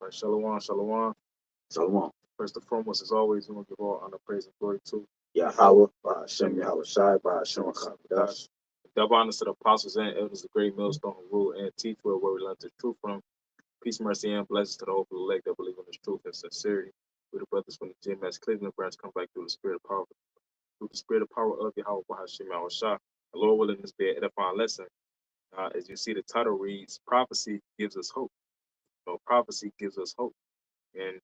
Right, shalom, shalom. Shalom. First and foremost, as always, we want to give all honor, praise, and glory to YAHAWAH, BAHASHAM, YAHAWASHI, BAHASHAM, HAQADASH. double honors to the apostles and elders, the great millstone who rule and teach where we learn the truth from. Peace, mercy, and blessings to the hopeful elect that believe in this truth and sincerity. We the brothers from the GMS Cleveland branch come back through the spirit of power, of Yahweh Bahasham Shah. The Lord willing this be an edifying lesson. As you see, the title reads, Prophecy Gives Us Hope. Prophecy gives us hope. And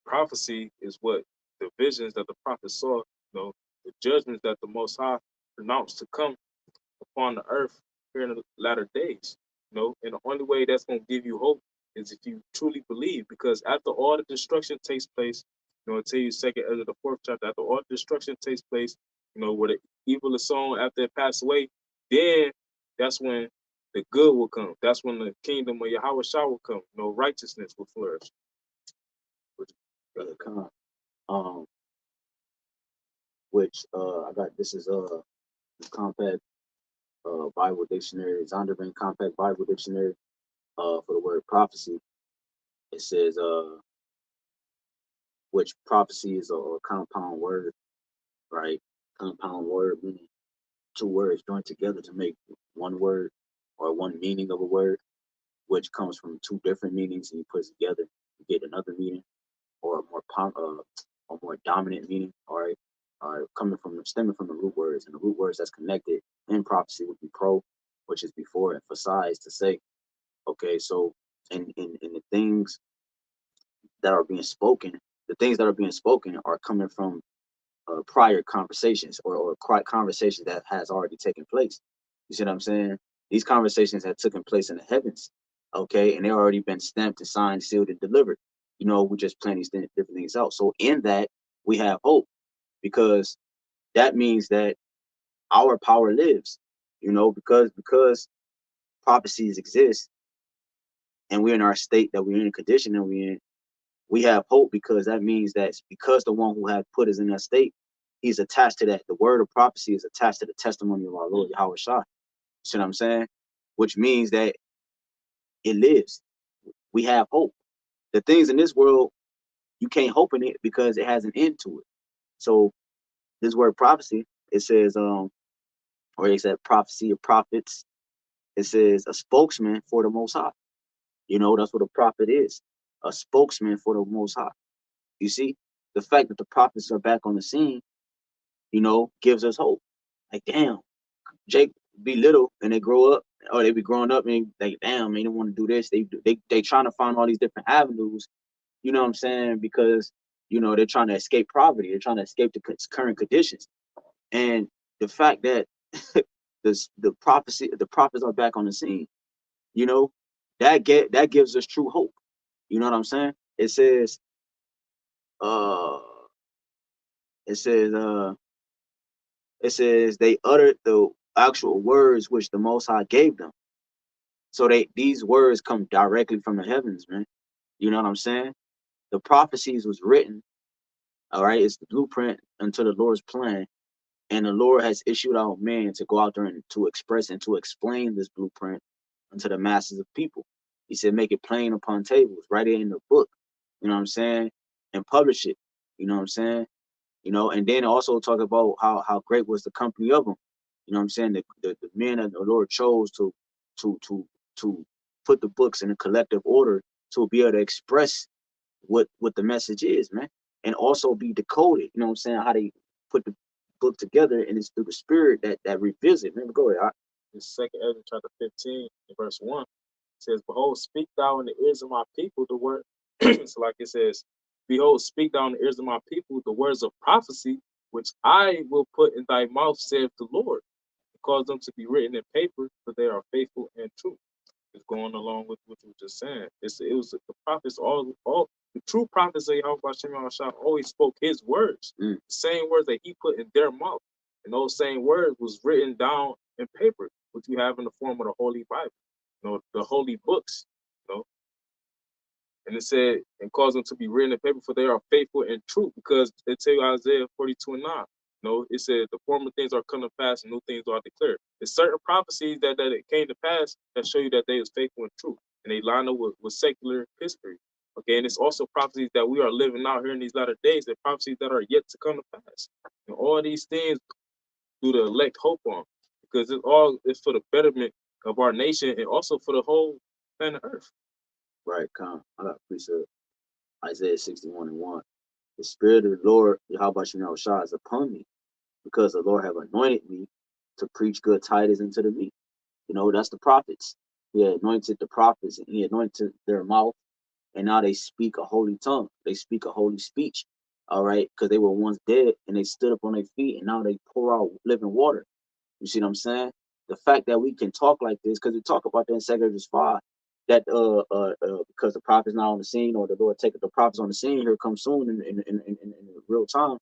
prophecy is what the visions that the prophet saw, the judgments that the Most High pronounced to come upon the earth here in the latter days. And the only way that's going to give you hope is if you truly believe, because after all the destruction takes place, I'll tell you second Ezra the fourth chapter, after all the destruction takes place, where the evil is sown after it passed away, then that's when the good will come. That's when the kingdom of Yahweh Shah will come. Righteousness will flourish. Brother Khan. Which I got, this is the compact Bible dictionary, Zondervan compact Bible dictionary for the word prophecy. It says which prophecy is a compound word, right? Compound word meaning two words joined together to make one word or one meaning of a word, which comes from two different meanings and you put it together, you get another meaning or a more dominant meaning, all right, stemming from the root words, and the root words that's connected in prophecy would be pro, which is before, emphasize, to say. Okay, so in the things that are being spoken, are coming from prior conversations or conversations that has already taken place. You see what I'm saying? These conversations had taken place in the heavens, okay, and they already been stamped and signed, sealed, and delivered. We just plan these different things out. So in that, we have hope, because that means that our power lives, because prophecies exist and we're in our state that we're in, condition that we're in, we have hope, because that means that because the one who had put us in that state, he's attached to that. The word of prophecy is attached to the testimony of our Lord Yahweh Shah. You see what I'm saying? Which means that it lives. We have hope. The things in this world, you can't hope in it because it has an end to it. So this word prophecy, it says, or it said prophecy of prophets. It says a spokesman for the Most High. That's what a prophet is, a spokesman for the Most High. You see, the fact that the prophets are back on the scene, gives us hope. Like, damn, Jake be little and they grow up, or they be growing up and they, damn, man, they want to do this. They trying to find all these different avenues. You know what I'm saying? Because they're trying to escape poverty. They're trying to escape the current conditions. And the fact that the prophets are back on the scene, that gives us true hope. You know what I'm saying? It says, uh, it says, uh, it says they uttered the actual words which the Most High gave them. So these words come directly from the heavens, man. You know what I'm saying? The prophecies was written, all right? It's the blueprint unto the Lord's plan. And the Lord has issued out men to go out there and to express and to explain this blueprint unto the masses of people. He said, make it plain upon tables, write it in the book, you know what I'm saying? And publish it, you know what I'm saying? And then also talk about how great was the company of them. You know what I'm saying? The men that the Lord chose to to to to put the books in a collective order to be able to express what the message is, man. And also be decoded. You know what I'm saying? How they put the book together, and it's through the spirit that revisit. Man, go ahead. In second Ezra chapter 15, verse 1, it says, Behold, speak thou in the ears of my people the word. So like it says, Behold, speak thou in the ears of my people the words of prophecy, which I will put in thy mouth, saith the Lord, and cause them to be written in paper, for they are faithful and true. It's going along with what you were just saying. It was the prophets, all the true prophets of Yahweh Shah always spoke his words, the same words that he put in their mouth. And those same words was written down in paper, which you have in the form of the Holy Bible, the holy books, And it said, and cause them to be written in paper, for they are faithful and true, because it tell you Isaiah 42:9. It said the former things are come to pass and new things are declared. There's certain prophecies that it came to pass that show you that they was faithful and true. And they line up with secular history. Okay, and it's also prophecies that we are living out here in these latter days, the prophecies that are yet to come to pass. And all these things do the elect hope on, because it's for the betterment of our nation and also for the whole planet Earth. Right, I got precept. Isaiah 61:1. The Spirit of the Lord, YAHWASHI, is upon me, because the Lord have anointed me to preach good tidings unto the meek. You know, that's the prophets. He anointed the prophets, and he anointed their mouth, and now they speak a holy tongue. They speak a holy speech, all right, because they were once dead, and they stood up on their feet, and now they pour out living water. You see what I'm saying? The fact that we can talk like this, because we talk about that in 2 Corinthians 5, that because the prophet's not on the scene, or the Lord taketh the prophets on the scene here come soon in real time.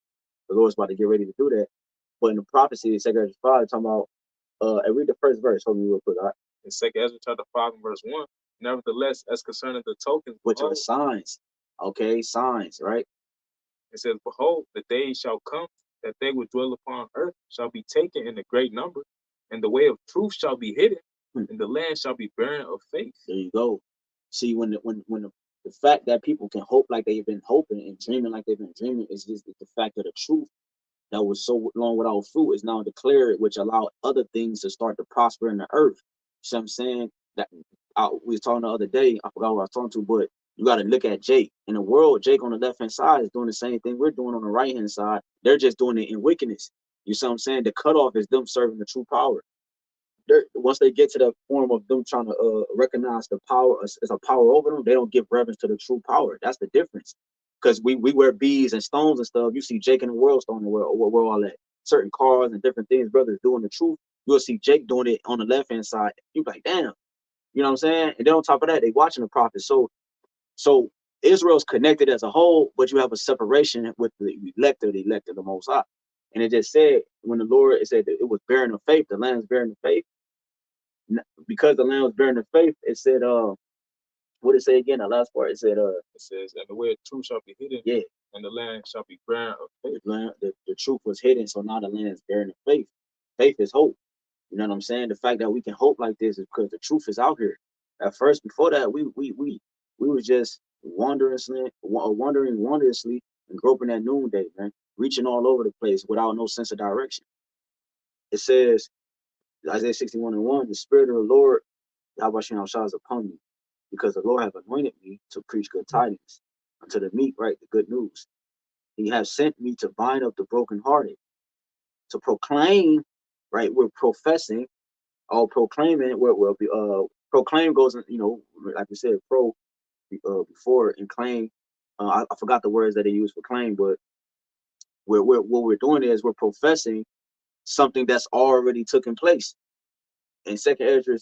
The Lord's about to get ready to do that. But in the prophecy in 2 Corinthians 5, talking about and read the first verse. Hold me real quick. All right? In 2 Ezra chapter 5 and verse 1, nevertheless, as concerning the tokens, Which are signs. Okay, signs, right? It says, behold, the days shall come that they would dwell upon earth shall be taken in a great number, and the way of truth shall be hidden, and the land shall be barren of faith. There you go. See, when the fact that people can hope like they've been hoping and dreaming like they've been dreaming is just the fact of the truth that was so long without fruit is now declared, which allowed other things to start to prosper in the earth. You see what I'm saying? That we was talking the other day, I forgot what I was talking to, but you got to look at Jake. In the world, Jake on the left-hand side is doing the same thing we're doing on the right-hand side. They're just doing it in wickedness. You see what I'm saying? The cutoff is them serving the true power. Once they get to the form of them trying to recognize the power as a power over them, they don't give reverence to the true power. That's the difference. Because we wear beads and stones and stuff. You see Jake in the world stone, where all that certain cars and different things, brothers doing the truth. You'll see Jake doing it on the left hand side. You be like, damn, you know what I'm saying? And then on top of that, they watching the prophets. So Israel's connected as a whole, but you have a separation with the elected the Most High. And it just said when the Lord, it said that it was bearing of faith, the land's bearing of faith. Because the land was bearing the faith, it said, what did it say again? The last part, it said, it says, and the way of truth shall be hidden, yeah, and the land shall be barren of faith. The truth was hidden, so now the land is bearing the faith. Faith is hope. You know what I'm saying? The fact that we can hope like this is because the truth is out here. At first, before that, we were just wandering wondrously and groping at noonday, man, reaching all over the place without no sense of direction. It says, Isaiah 61:1, the Spirit of the Lord, YAHWASHI, is upon me, because the Lord hath anointed me to preach good tidings unto the meek, right? The good news. He has sent me to bind up the brokenhearted, to proclaim, right? We're professing, or proclaiming. We'll be proclaim goes, you know, like we said, before, and claim. I forgot the words that they use for claim, but what we're doing is we're professing something that's already taken place. In 2 Ezra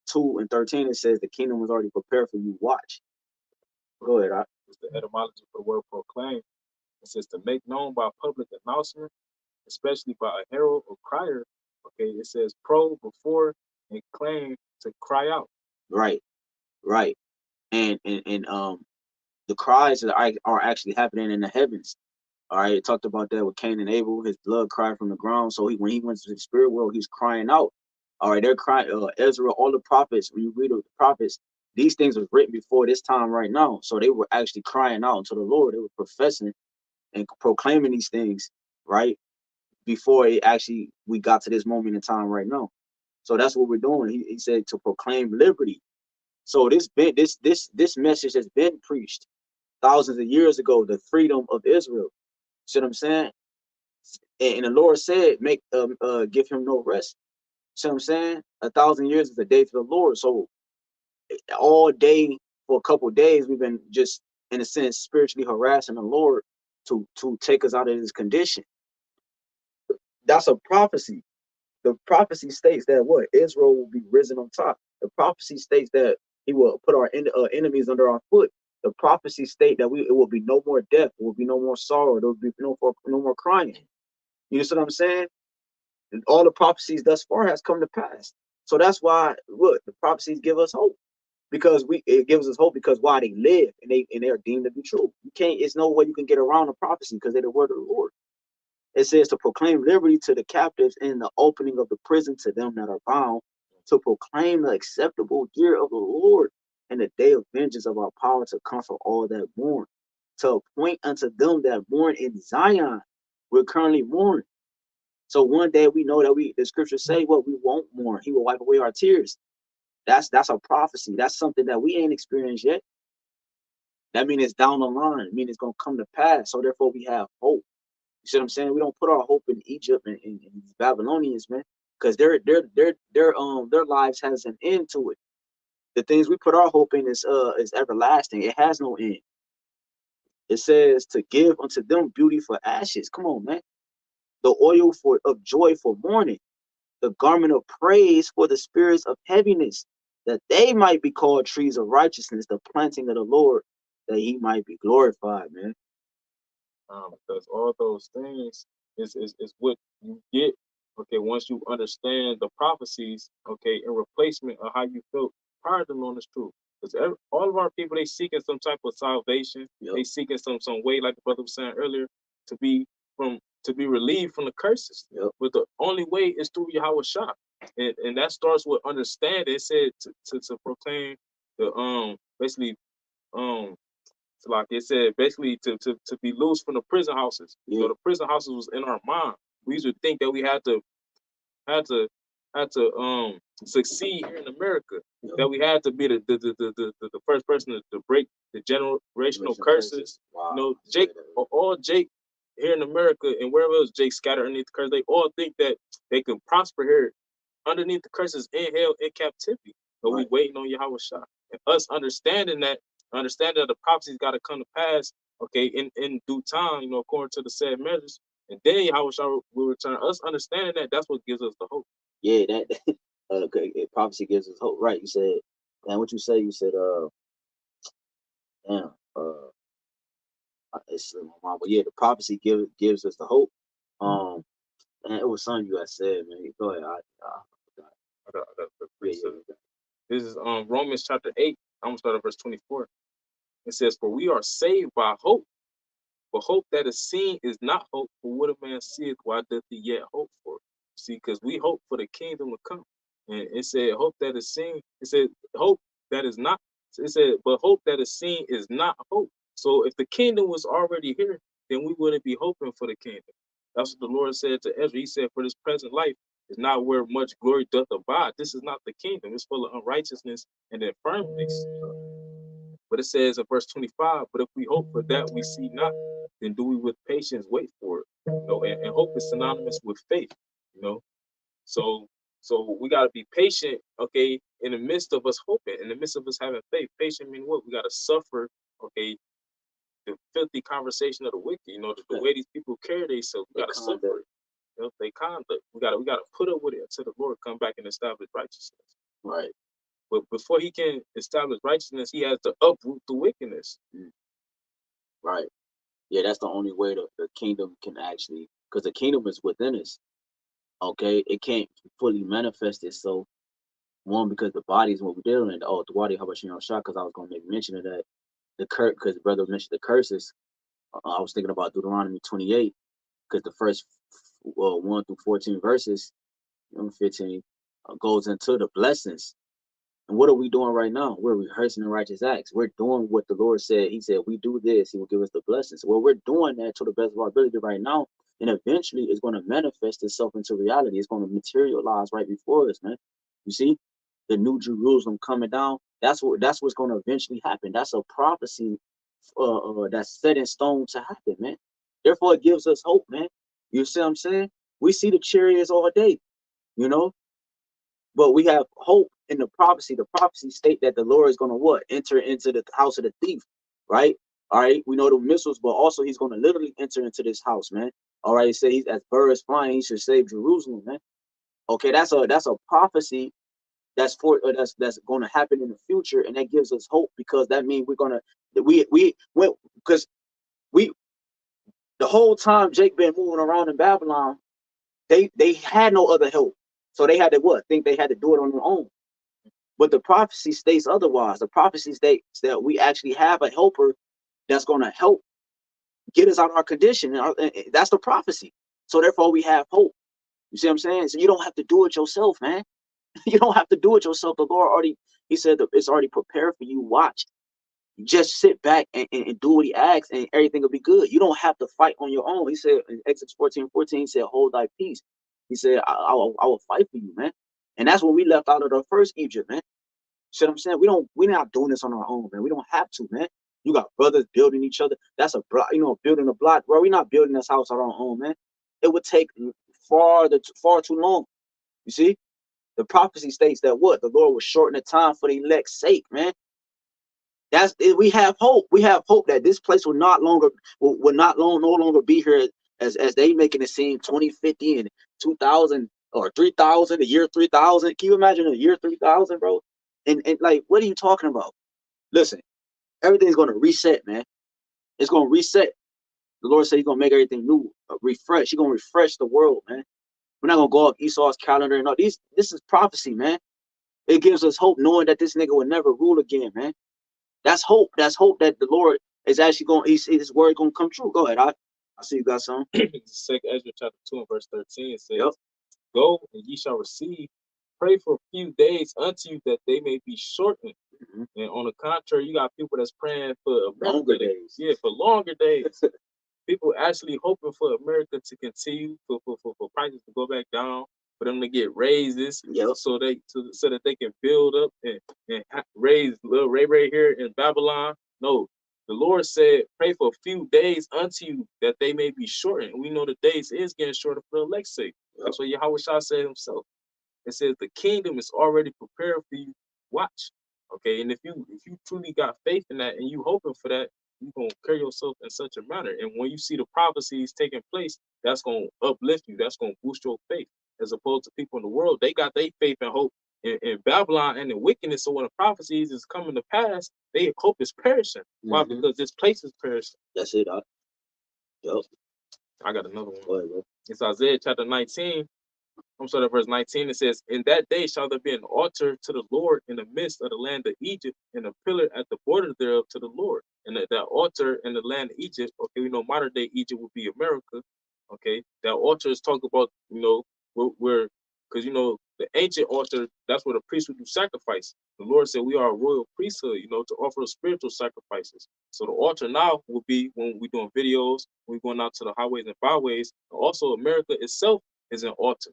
2:13, it says the kingdom was already prepared for you. Watch. Go ahead. It's the etymology for the word proclaim. It says to make known by public announcement, especially by a herald or crier. Okay, it says pro before and claim to cry out. Right, and the cries are actually happening in the heavens. All right, it talked about that with Cain and Abel. His blood cried from the ground. So when he went to the spirit world, he's crying out. All right, they're crying. Ezra, all the prophets. When you read the prophets, these things was written before this time right now. So they were actually crying out to the Lord. They were professing and proclaiming these things, right, before we got to this moment in time right now. So that's what we're doing. He said to proclaim liberty. So this message has been preached thousands of years ago, the freedom of Israel. See what I'm saying? And the Lord said, give him no rest. See what I'm saying? 1,000 years is a day to the Lord. So all day for a couple of days, we've been just, in a sense, spiritually harassing the Lord to take us out of this condition. That's a prophecy. The prophecy states that what? Israel will be risen on top. The prophecy states that he will put our enemies under our foot. The prophecy state that it will be no more death, there will be no more sorrow, there will be no more crying. You see what I'm saying? And all the prophecies thus far has come to pass. So that's why, look, the prophecies give us hope, because it gives us hope because why? They live and they're deemed to be true. You can't. It's no way you can get around the prophecy because they're the word of the Lord. It says to proclaim liberty to the captives and the opening of the prison to them that are bound, to proclaim the acceptable year of the Lord and the day of vengeance of our power to comfort all that mourn, to appoint unto them that mourn in Zion. We're currently mourning. So one day we know that the scriptures say what we won't mourn. He will wipe away our tears. That's a prophecy. That's something that we ain't experienced yet. That means it's down the line. It means it's gonna come to pass. So therefore we have hope. You see what I'm saying? We don't put our hope in Egypt and Babylonians, man, because their lives has an end to it. The things we put our hope in is everlasting. It has no end. It says to give unto them beauty for ashes. Come on, man. The oil of joy for mourning, the garment of praise for the spirits of heaviness, that they might be called trees of righteousness, the planting of the Lord, that he might be glorified, man. Because all those things is what you get, okay, once you understand the prophecies, okay, in replacement of how you felt prior to knowing this truth. Because all of our people, they seeking some type of salvation. Yep. They seeking some way, like the brother was saying earlier, to be relieved from the curses. Yep. But the only way is through YAHWASHI. And that starts with understanding. It said to proclaim the basically so like it said, basically to be loose from the prison houses. Yeah. So the prison houses was in our mind. We used to think that we had to succeed here in America. Yep. That we had to be the first person to break the generational curses. Wow. You know, Jake here in America and wherever else Jake scattered underneath the curse, they all think that they can prosper here underneath the curses in hell in captivity. But we waiting on YAHWASHI. And us understanding that the prophecies got to come to pass, okay, in due time, you know, according to the said measures. And then YAHWASHI will return. Us understanding that, that's what gives us the hope. Yeah, that prophecy gives us hope. Right. You said, and what you say, you said, it's but yeah, the prophecy gives us the hope. And it was something you had said, man. Go ahead. I got This is Romans chapter 8. I'm gonna start at verse 24. It says, "For we are saved by hope, but hope that is seen is not hope. For what a man seeth, why doth he yet hope for?" See, because we hope for the kingdom to come. And it said, hope that is seen. It said, hope that is not. It said, but hope that is seen is not hope. So if the kingdom was already here, then we wouldn't be hoping for the kingdom. That's what the Lord said to Ezra. He said, for this present life is not where much glory doth abide. This is not the kingdom. It's full of unrighteousness and infirmities. But it says in verse 25, but if we hope for that we see not, then do we with patience wait for it. You know, and hope is synonymous with faith, you know. So we gotta be patient, okay, in the midst of us hoping, in the midst of us having faith. Patient means what? We gotta suffer, okay, the filthy conversation of the wicked, you know, the way these people carry themselves. We gotta suffer it. You know, they conduct. We gotta put up with it until the Lord come back and establish righteousness. Right. But before he can establish righteousness, he has to uproot the wickedness. Right. Yeah, that's the only way the kingdom can actually, because the kingdom is within us. Okay, it can't fully manifest itself. One, because the body is what we're dealing with. Oh, the body, how about you know, shot? Because I was gonna make mention of that. Because the brother mentioned the curses. I was thinking about Deuteronomy 28, because the first 1 through 14 verses, 15, goes into the blessings. And what are we doing right now? We're rehearsing the righteous acts. We're doing what the Lord said. He said, we do this, he will give us the blessings. Well, we're doing that to the best of our ability right now. And eventually it's going to manifest itself into reality. It's going to materialize right before us, man. You see, the new Jerusalem coming down. That's what's going to eventually happen. That's a prophecy that's set in stone to happen, man. Therefore, it gives us hope, man. You see what I'm saying? We see the chariots all day, you know, but we have hope in the prophecy. The prophecy state that the Lord is going to what? Enter into the house of the thief, right? All right, we know the missiles, but also he's going to literally enter into this house, man. All right, say he's as birds flying, he should save Jerusalem, man. Okay, that's a prophecy that's going to happen in the future, and that gives us hope, because that means we're gonna because we the whole time Jake been moving around in Babylon, they had no other help, so they had to what? Think they had to do it on their own. But the prophecy states otherwise. The prophecy states that we actually have a helper that's going to help get us out of our condition. And that's the prophecy. So therefore we have hope. You see what I'm saying? So you don't have to do it yourself, man. You don't have to do it yourself. The Lord already, he said that it's already prepared for you. Watch. Just sit back and do what he asks, and everything will be good. You don't have to fight on your own. He said in Exodus 14:14, he said, hold thy peace. He said, I will fight for you, man. And that's when we left out of the first Egypt, man. See what I'm saying? We're not doing this on our own, man. We don't have to, man. You got brothers building each other. That's a block, building a block, bro. We're not building this house on our own, man. It would take far too long. You see? The prophecy states that what? The Lord will shorten the time for the elect's sake, man. That's it. We have hope. We have hope that this place will no longer be here as they making it seem 2050 and 2000 or 3000, the year 3000. Can you imagine the year 3000, bro? And like, what are you talking about? Listen, everything's gonna reset, man. It's gonna reset. The Lord said he's gonna make everything new, refresh. He's gonna refresh the world, man. We're not gonna go off Esau's calendar and all these. This is prophecy, man. It gives us hope knowing that this nigga will never rule again, man. That's hope. That's hope that the Lord is actually going. His word going to come true. Go ahead. I see you got some. Second Ezra chapter 2 and verse 13 says, yep. Go and ye shall receive. Pray for a few days unto you that they may be shortened. And on the contrary, you got people that's praying for longer days. Yeah, for longer days. People actually hoping for America to continue, for prices to go back down, for them to get raises, so that they can build up and raise little Ray here in Babylon. No, the Lord said, pray for a few days unto you that they may be shortened. And we know the days is getting shorter for the elect's sake. That's what Yahawashi said himself. It says the kingdom is already prepared for you. Watch. Okay, and if you truly got faith in that and you hoping for that, you're gonna carry yourself in such a manner. And when you see the prophecies taking place, that's gonna uplift you, that's gonna boost your faith. As opposed to people in the world, they got their faith and hope in Babylon and in wickedness. So when the prophecies is coming to pass, they hope is perishing. Why? Because this place is perishing. That's it. Yep. I got another one. Go ahead, bro. It's Isaiah chapter 19. I'm sorry, verse 19, it says, in that day shall there be an altar to the Lord in the midst of the land of Egypt, and a pillar at the border thereof to the Lord. And that altar in the land of Egypt, okay, we know modern day Egypt would be America, okay? That altar is talking about, where because, the ancient altar, that's where the priest would do sacrifice. The Lord said we are a royal priesthood, to offer spiritual sacrifices. So the altar now will be when we're doing videos, when we're going out to the highways and byways. Also, America itself is an altar.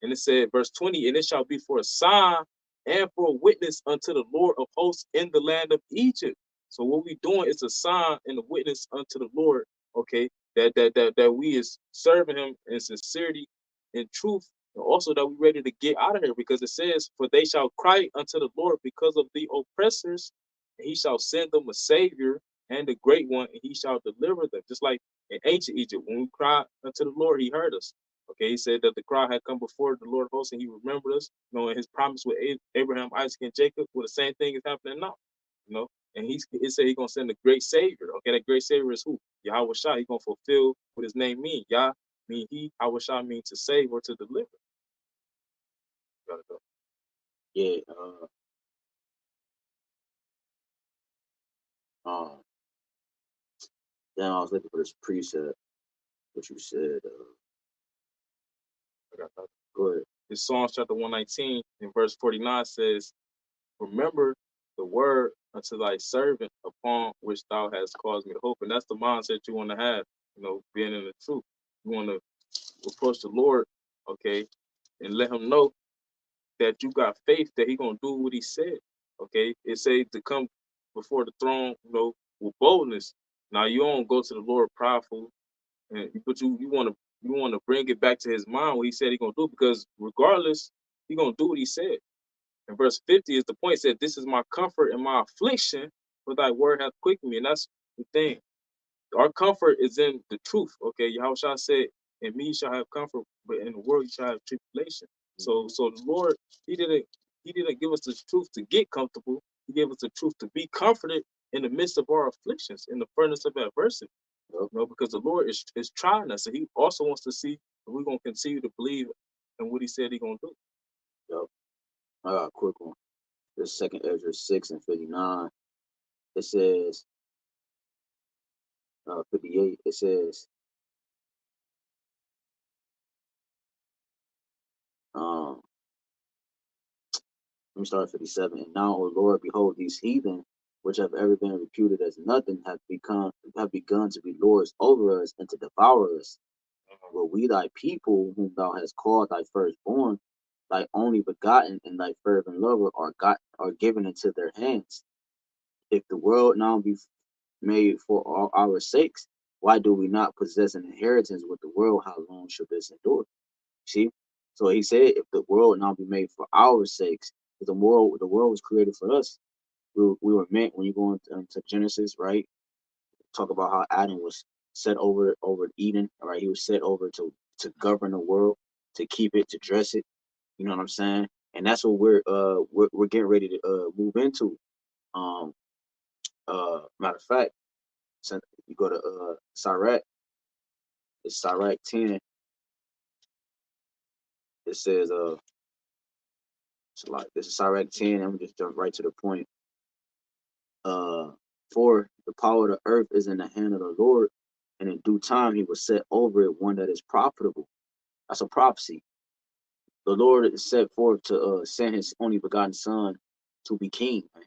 And it said, verse 20, and it shall be for a sign and for a witness unto the Lord of hosts in the land of Egypt. So what we're doing is a sign and a witness unto the Lord, okay, that we is serving him in sincerity and truth, and also that we're ready to get out of here, because it says, for they shall cry unto the Lord because of the oppressors, and he shall send them a savior and a great one, and he shall deliver them. Just like in ancient Egypt, when we cried unto the Lord, he heard us. Okay, he said that the cry had come before the Lord of hosts, and he remembered us, and his promise with Abraham, Isaac, and Jacob. Well, the same thing is happening now, and he said he's gonna send a great savior. Okay, that great savior is who? Yahawashi. He's gonna fulfill what his name means. Yah mean he, Yahawashi means to save or to deliver. Gotta go. Yeah. Then I was looking for this precept, what you said. I got that. Go ahead. This Psalms chapter 119 in verse 49 says, remember the word unto thy servant upon which thou hast caused me to hope. And that's the mindset you want to have, being in the truth. You want to approach the Lord, okay, and let him know that you got faith that he gonna do what he said. Okay. It says to come before the throne, with boldness. Now you don't go to the Lord prideful, but you want to bring it back to his mind what he said he gonna do, because regardless, he gonna do what he said. And verse 50 is the point. It said, this is my comfort in my affliction, for thy word hath quickened me. And that's the thing. Our comfort is in the truth. Okay, Yahawashi said, in me you shall have comfort, but in the world you shall have tribulation. So the Lord, he didn't give us the truth to get comfortable. He gave us the truth to be comforted in the midst of our afflictions, in the furnace of adversity. Because the Lord is trying us, and he also wants to see if we're gonna continue to believe in what he said he's gonna do. Yep. I got a quick one. This second Ezra 6 and 59. It says 58. It says Let me start at 57. And now, O Lord, behold, these heathen, which have ever been reputed as nothing, have begun to be lords over us and to devour us. But we thy people, whom thou hast called thy firstborn, thy only begotten and thy fervent lover, are given into their hands. If the world now be made for all our sakes, why do we not possess an inheritance with the world? How long shall this endure? See? So he said, if the world now be made for our sakes, because the world was created for us. We were meant, when you go into Genesis, right? Talk about how Adam was set over Eden, right? He was set over to govern the world, to keep it, to dress it. You know what I'm saying? And that's what we're getting ready to move into. Um Matter of fact, so you go to Sirach, it's Sirach 10. It says so like this is Sirach 10. I'm just jump right to the point. Uh for the power of the earth is in the hand of the Lord, and in due time he will set over it one that is profitable. That's a prophecy. The Lord is set forth to send his only begotten son to be king, man.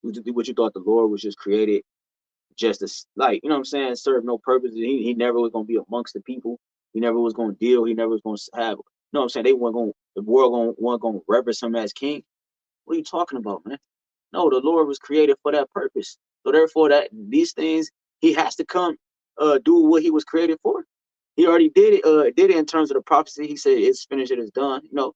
What you thought the Lord was just created just as, like, you know what I'm saying, serve no purpose. He never was gonna be amongst the people. He never was gonna deal. He never was gonna have, you know what I'm saying, they weren't gonna, the world weren't gonna reverence him as king. What are you talking about, man? No, the Lord was created for that purpose. So therefore, that these things, he has to come do what he was created for. He already did it in terms of the prophecy. He said it's finished, it is done. You know,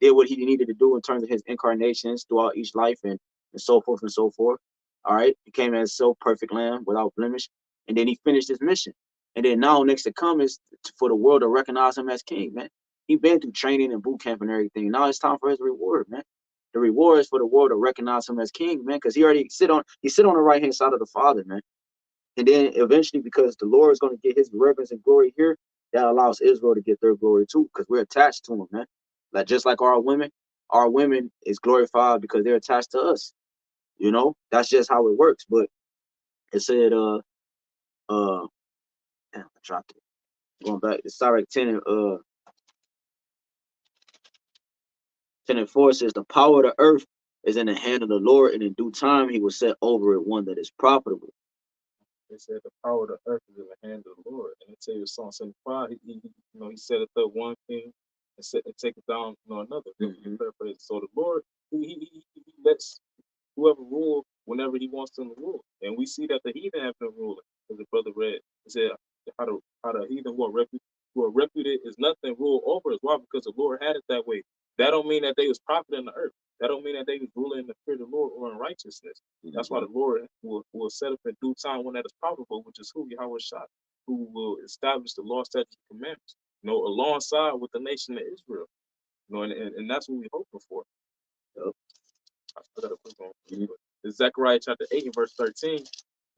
did what he needed to do in terms of his incarnations throughout each life, and so forth and so forth. All right. He came as so perfect lamb without blemish. And then he finished his mission. And then now next to come is for the world to recognize him as king, man. He been through training and boot camp and everything. Now it's time for his reward, man. The reward is for the world to recognize him as king, man, because he sit on the right hand side of the Father, man. And then eventually, because the Lord is going to get his reverence and glory here, that allows Israel to get their glory too, because we're attached to him, man. Like just like our women is glorified because they're attached to us. You know, that's just how it works. But it said, damn, I dropped it. Going back, it's Sirach 10 and 10 and 4 says, the power of the earth is in the hand of the Lord, and in due time he will set over it one that is profitable. They said the power of the earth is in the hand of the Lord. And they tell you Psalm 75, he setteth up one king and taketh down, another. Mm-hmm. So the Lord, he lets whoever rule whenever he wants them to rule. And we see that the heathen have been ruling. As the brother read, he said how the heathen who are reputed is nothing rule over us. Why? Because the Lord had it that way. That don't mean that they was profiting the earth. That don't mean that they was ruling in the fear of the Lord or in righteousness. Mm-hmm. That's why the Lord will set up in due time when that is profitable, which is who? YAHWASHI, who will establish the law, statutes, and commandments, alongside with the nation of Israel. And that's what we're hoping for. Yep. I gotta put on. Mm-hmm. It's Zechariah chapter 8 and verse 13.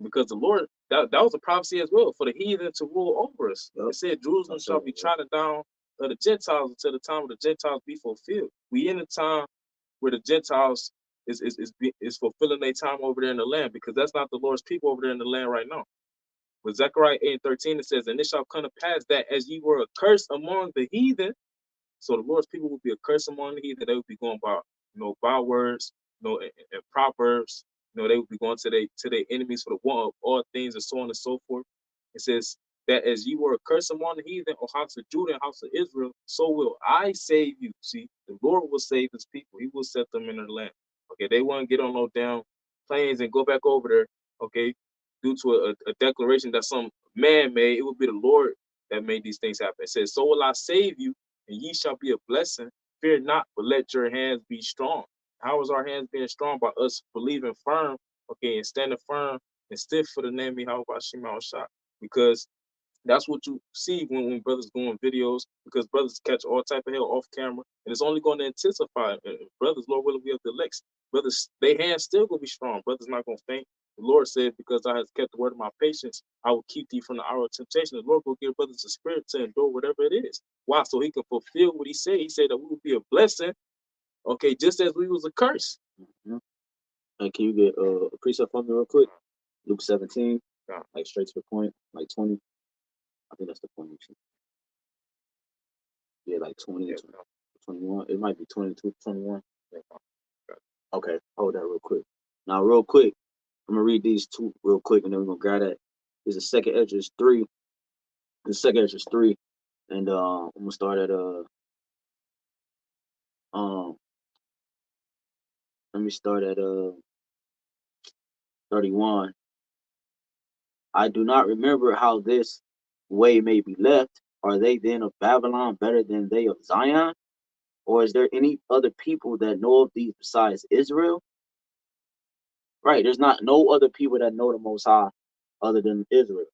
Because the Lord, that was a prophecy as well, for the heathen to rule over us. Yep. It said Jerusalem shall be trodden down of the Gentiles until the time of the Gentiles be fulfilled. We in the time where the Gentiles is fulfilling their time over there in the land, because that's not the Lord's people over there in the land right now. With Zechariah 8 and 13, it says, and it shall come to pass that as ye were accursed among the heathen, so the Lord's people will be accursed among the heathen. They will be going by, bywords, and proverbs. They will be going to their enemies for the want of all things, and so on and so forth. It says that as you were accursed among the heathen, O house of Judah and house of Israel, so will I save you. See, the Lord will save his people. He will set them in their land. Okay, they won't get on no damn planes and go back over there. Okay, due to a declaration that some man made. It will be the Lord that made these things happen. It says, so will I save you, and ye shall be a blessing. Fear not, but let your hands be strong. How is our hands being strong? By us believing firm, okay, and standing firm and stiff for the name of YAHWASHI. Because that's what you see when brothers doing videos, because brothers catch all type of hell off camera, and it's only going to intensify. And brothers, Lord willing, we have the elects. Brothers, their hands still going to be strong. Brothers not going to faint. The Lord said, because I have kept the word of my patience, I will keep thee from the hour of temptation. The Lord will give brothers a spirit to endure whatever it is. Why? So he can fulfill what he said. He said that we will be a blessing, okay, just as we was a curse. Mm-hmm. And can you get a precept from me real quick? Luke 17, like straight to the point, like 20. I think that's the point. Yeah, like 20, 21. It might be 22, 21. Okay, hold that real quick. Now, real quick, I'm gonna read these two real quick, and then we're gonna grab that. This is second Esdras 3. The second Esdras 3, and I'm gonna start at um let me start at 31. I do not remember how this way may be left. Are they then of Babylon better than they of Zion? Or is there any other people that know of these besides Israel? Right, there's not no other people that know the Most High other than Israel.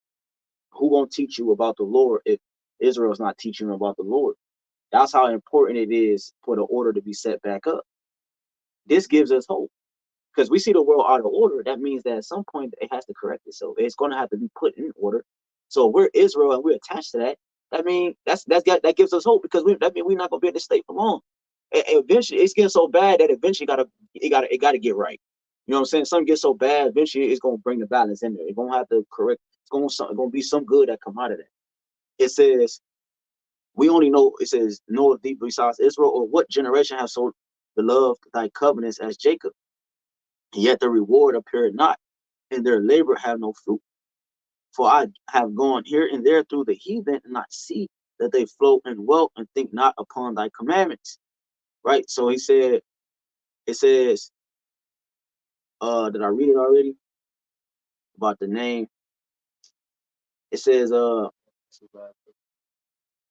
Who gonna teach you about the Lord if Israel's not teaching you about the Lord? That's how important it is for the order to be set back up. This gives us hope because we see the world out of order. That means that at some point it has to correct itself. It's going to have to be put in order. So if we're Israel and we're attached to that, that means that gives us hope because that means we're not going to be in this state for long. And eventually, it's getting so bad that eventually it gotta get right. You know what I'm saying? Something gets so bad, eventually it's gonna bring the balance in there. It's gonna have to correct. It's gonna be some good that come out of that. It says we only know. It says know of thee besides Israel, or what generation have so beloved thy covenants as Jacob, and yet the reward appeared not, and their labor have no fruit. For I have gone here and there through the heathen, and not see that they float in wealth and think not upon thy commandments. Right. So he said, it says, did I read it already? About the name. It says,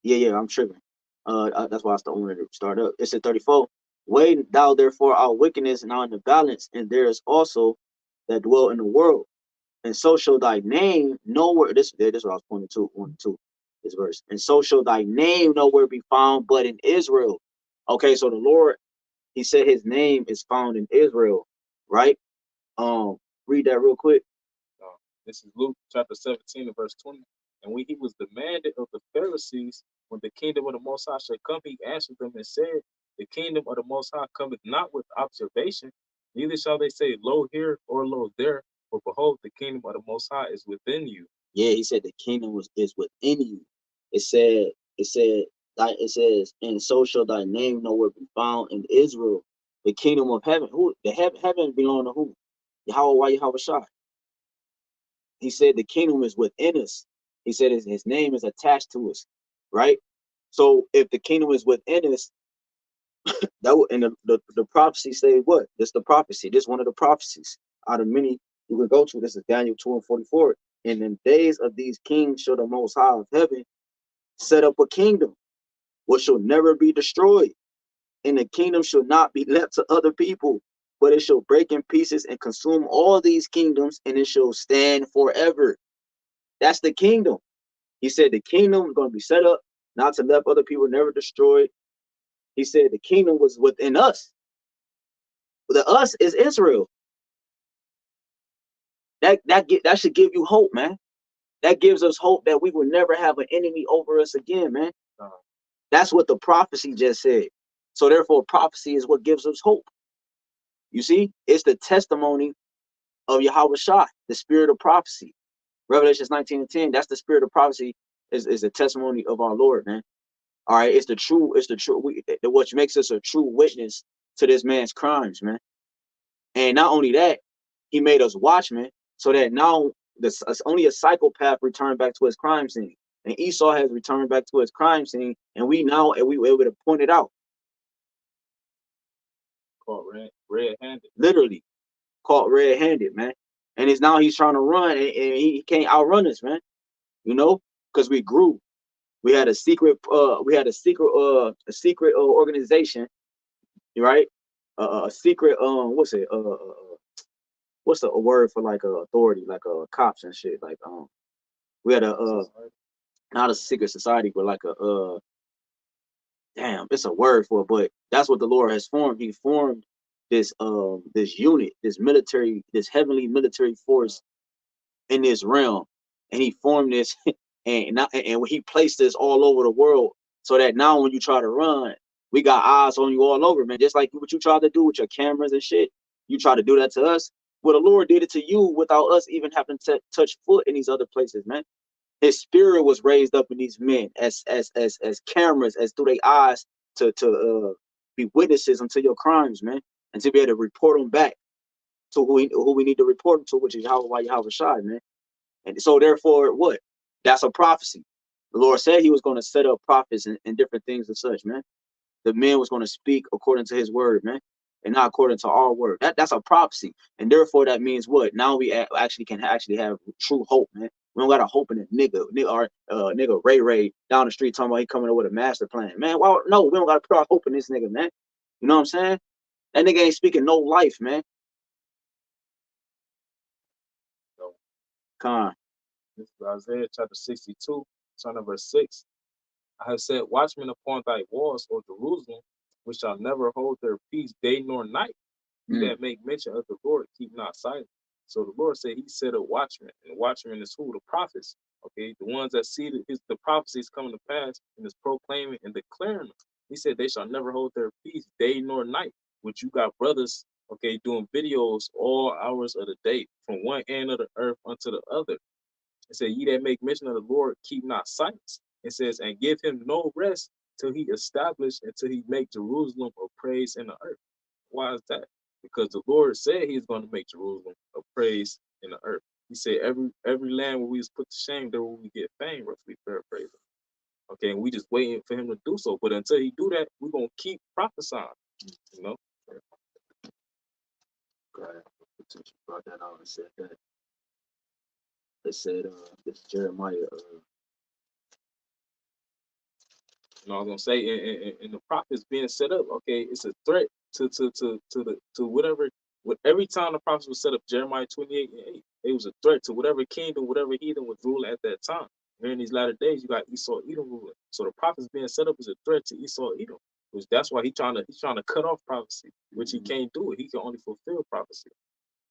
yeah, I'm tripping. That's why I wanted to start up. It said 34. Weigh thou therefore our wickedness now in the balance, and there is also that dwell in the world, and so shall thy name nowhere. This is what I was pointing to, 1 and 2, this verse. And so shall thy name nowhere be found but in Israel. Okay, so the Lord, he said his name is found in Israel, right? Read that real quick. This is Luke chapter 17 and verse 20. And when he was demanded of the Pharisees, when the kingdom of the Most High shall come, he answered them and said, the kingdom of the Most High cometh not with observation, neither shall they say, lo here or lo there, for behold, the kingdom of the Most High is within you. Yeah, he said the kingdom is within you. It says, and so shall thy name nowhere be found in Israel. The kingdom of heaven, who the heaven belong to who? Yahawah, YAHAWASHI. He said the kingdom is within us. He said his name is attached to us, right? So if the kingdom is within us, that would, and the prophecy say what? This the prophecy. This one of the prophecies out of many you can go to. This is Daniel 2 and 44. And in days of these kings shall the Most High of heaven set up a kingdom which shall never be destroyed, and the kingdom shall not be left to other people, but it shall break in pieces and consume all these kingdoms, and it shall stand forever. That's the kingdom. He said the kingdom is going to be set up, not to let other people, never destroyed. He said the kingdom was within us. The us is Israel. That should give you hope, man. That gives us hope that we will never have an enemy over us again, man. That's what the prophecy just said. So therefore, prophecy is what gives us hope. You see, it's the testimony of Yahawashi, the spirit of prophecy. Revelations 19 and 10, that's the spirit of prophecy, is a testimony of our Lord, man. All right, it's the true, what makes us a true witness to this man's crimes, man. And not only that, he made us watchmen, so that now only a psychopath returned back to his crime scene. And Esau has returned back to his crime scene, and we were able to point it out. Caught red-handed. Literally, caught red-handed, man. And he's trying to run, and he can't outrun us, man. You know, because we grew. We had a secret organization, right? A secret what's it? What's a word for like authority, like cops and shit? Like we had a not a secret society, but like a damn, it's a word for it, but that's what the Lord has formed. He formed this this unit, this heavenly military force in this realm, and he formed this and he placed this all over the world, so that now when you try to run, we got eyes on you all over, man. Just like what you tried to do with your cameras and shit, you try to do that to us. Well, the Lord did it to you without us even having to touch foot in these other places, man. His spirit was raised up in these men as cameras, as through their eyes to be witnesses unto your crimes, man. and to be able to report them back to who we need to report them to, which is YAHAWAH, YAHAWASHI, man. And so therefore, what? That's a prophecy. The Lord said he was going to set up prophets and different things and such, man. The man was going to speak according to his word, man, and not according to our word. That's a prophecy. And therefore, that means what? Now we actually can have true hope, man. We don't got to hope in a nigga Ray down the street talking about he coming up with a master plan. Man, well, no, we don't got to put our hope in this nigga, man. You know what I'm saying? That nigga ain't speaking no life, man. So, Con. this is Isaiah chapter 62, verse 6. I have set watchmen upon thy walls, O Jerusalem, which shall never hold their peace day nor night. He that make mention of the Lord keep not silent. So the Lord said he set up watchmen, and watchmen is who? The prophets. Okay, the ones that see the prophecies coming to pass and is proclaiming and declaring them. He said they shall never hold their peace day nor night. Which you got brothers, okay, doing videos all hours of the day from one end of the earth unto the other. It said, ye that make mention of the Lord keep not silence. It says, and give him no rest till he establish, until he make Jerusalem a praise in the earth. Why is that? Because the Lord said he's going to make Jerusalem a praise in the earth. He said every land where we was put to shame, there will we get fame, roughly paraphrasing. Okay, and we just waiting for him to do so. But until he do that, we're gonna keep prophesying, you know. God, brought that out and said that. They said, this is Jeremiah. You know, I was gonna say, and the prophets being set up, okay, it's a threat to whatever. Every time the prophets was set up, Jeremiah 28:8, it was a threat to whatever kingdom, whatever heathen was ruling at that time. Here in these latter days, you got Esau, Edom ruling. So the prophets being set up is a threat to Esau, Edom, which that's why he's trying to cut off prophecy, which he can't do it. He can only fulfill prophecy.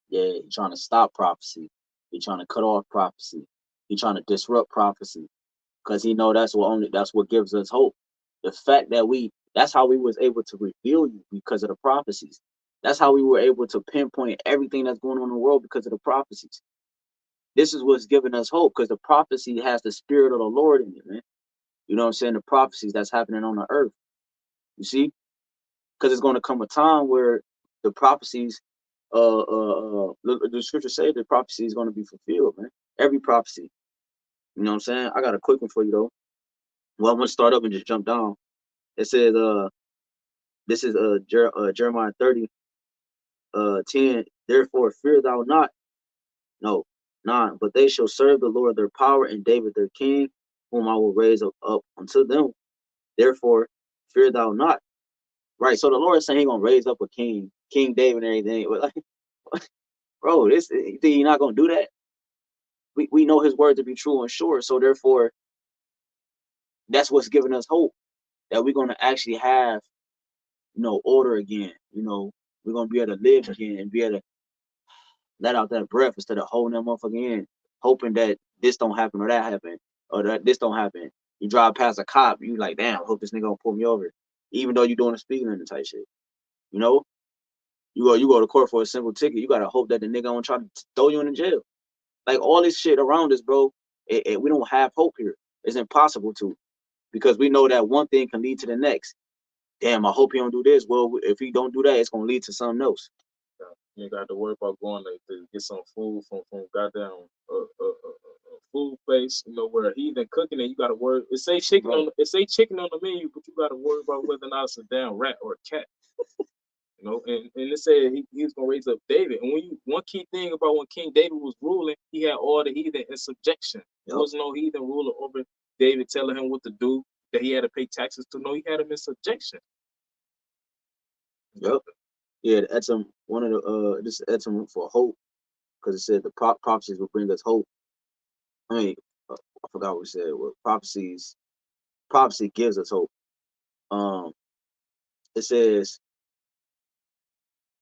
Yeah, he's trying to stop prophecy. He's trying to cut off prophecy. He's trying to disrupt prophecy, because he know that's what gives us hope. The fact that that's how we was able to reveal you, because of the prophecies. That's how we were able to pinpoint everything that's going on in the world, because of the prophecies. This is what's giving us hope, because the prophecy has the spirit of the Lord in it, man. You know what I'm saying? The prophecies that's happening on the earth. You see? Because it's going to come a time where the prophecies, the scripture say the prophecy is going to be fulfilled, man. Every prophecy. You know what I'm saying? I got a quick one for you though. Well, I'm gonna start up and just jump down. It says, this is Jeremiah 30:10. Therefore fear thou not. No, 9. But they shall serve the Lord their power, and David their king, whom I will raise up unto them. Therefore fear thou not. Right. So the Lord is saying He's gonna raise up a king, King David and everything. But like, bro, you think He's not gonna do that? We know His word to be true and sure. So therefore, that's what's giving us hope, that we're gonna actually have, order again. We're gonna be able to live again and be able to let out that breath instead of holding that motherfucker in, hoping that this don't happen or that happen, or that this don't happen. You drive past a cop, you like, damn, hope this nigga gonna pull me over, even though you're doing a speeding limit type shit. You go to court for a simple ticket. You gotta hope that the nigga don't try to throw you in the jail. Like all this shit around us, bro. We don't have hope here. It's impossible to, because we know that one thing can lead to the next. Damn, I hope he don't do this. Well, if he don't do that, it's gonna lead to something else. You ain't got to worry about going to get some food from goddamn food place, where he even cooking it. You got to worry. It say chicken on the menu, but you got to worry about whether or not it's a damn rat or a cat. And it said he was gonna raise up David. And one key thing about when King David was ruling, he had all the heathen in subjection. There was no heathen ruler over David telling him what to do, that he had to pay taxes to. No, he had him in subjection. Yep. Yeah, that's one of the this that's for hope, because it said the prophecies will bring us hope. I mean, I forgot what it said. Well, prophecy gives us hope. It says,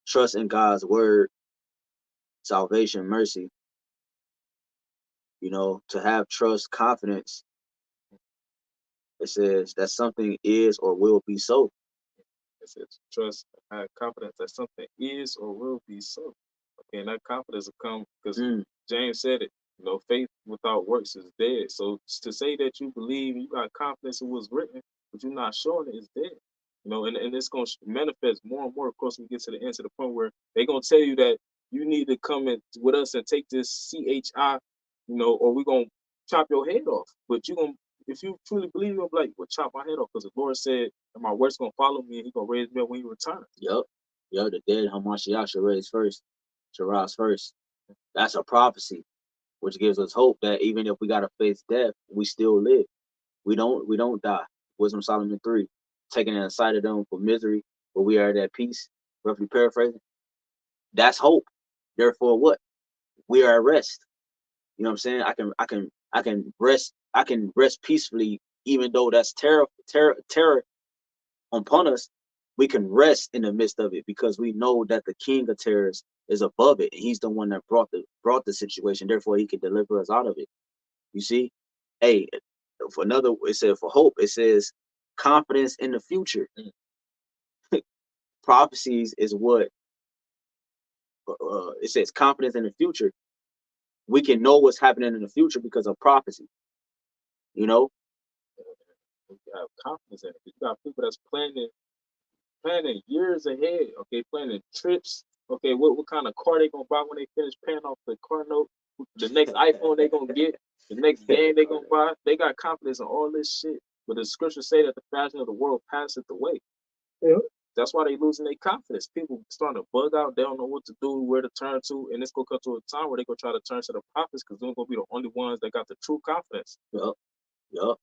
trust in God's word, salvation, mercy. To have trust, confidence. It says that something is or will be so. It says trust, have confidence that something is or will be so. Okay, and that confidence will come because James said it. Faith without works is dead. So to say that you believe and you got confidence in what's written, but you're not showing it, is dead. You know, and it's going to manifest more and more. Of course, we get to the end, to the point where they're going to tell you that you need to come in with us and take this CHI, you know, or we're going to chop your head off. But you're going to, if you truly believe, you'll be like, well, chop my head off, because the Lord said, and my words going to follow me, and He's going to raise me up when He returns. Yep. Yep. The dead Hamashiach shall rise first. That's a prophecy, which gives us hope that even if we got to face death, we still live. We don't die. Wisdom Solomon 3, taking an sight of them for misery, but we are at peace. Roughly paraphrasing. That's hope. Therefore, what? We are at rest. You know what I'm saying? I can rest peacefully, even though that's terror upon us. We can rest in the midst of it because we know that the King of terrors is above it, and He's the one that brought the situation. Therefore, He can deliver us out of it. You see, hey, for another, it said for hope, it says confidence in the future. Prophecies is what it says, confidence in the future. We can know what's happening in the future because of prophecy. You know, You have confidence in it. You got people that's planning years ahead. Okay, planning trips. Okay, what kind of car they gonna buy when they finish paying off the car note? The next iPhone they gonna get, the next game they gonna buy. They got confidence in all this shit. But the scriptures say that the fashion of the world passeth away. Yeah. That's why they losing their confidence. People starting to bug out. They don't know what to do, where to turn to, and it's gonna come to a time where they gonna try to turn to the prophets, because they're gonna be the only ones that got the true confidence. yup,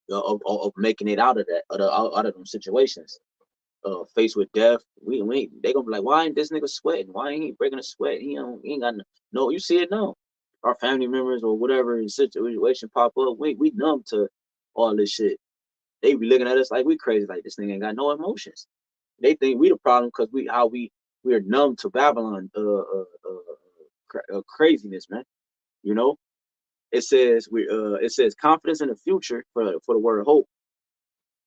yup, of making it out of that, out of them situations. Faced with death, we they gonna be like, why ain't this nigga sweating? Why ain't he breaking a sweat? He ain't got no. You see it now. Our family members or whatever situation pop up, we numb to all this shit. They be looking at us like we crazy, like this thing ain't got no emotions. They think we the problem because we are numb to Babylon craziness, man. You know, it says confidence in the future for the word hope.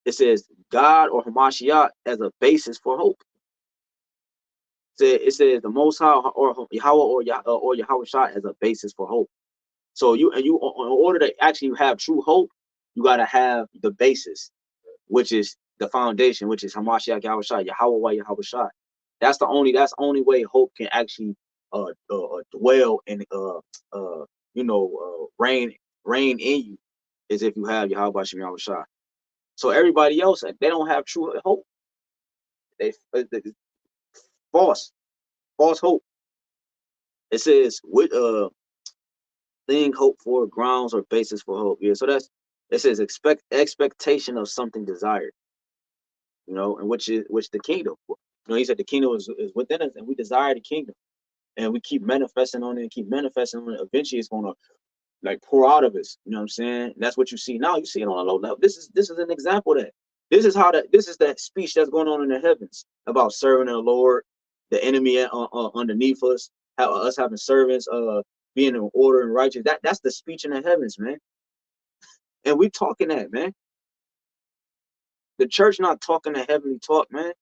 It says God or Hamashiach as a basis for hope. It says the Most High or Yahweh or Yahawah as a basis for hope. So you in order to actually have true hope, you gotta have the basis, which is the foundation, which is Hamashiach Yahweh Yahawah. That's the only way hope can actually dwell and reign in you, is if you have Yahweh Yahweh. So everybody else, they don't have true hope. They false hope. It says with thing hope for, grounds or basis for hope. Yeah, so it says expectation of something desired. You know, and which the kingdom. You know, he said the kingdom is within us, and we desire the kingdom, and we keep manifesting on it and keep manifesting on it. Eventually, it's gonna like pour out of us. You know what I'm saying? And that's what you see now. You see it on a low level. This is an example of that. This is that speech that's going on in the heavens about serving the Lord, the enemy underneath us, us having servants, being in order and righteous. That's the speech in the heavens, man. And we talking that, man. The church not talking the heavenly talk, man.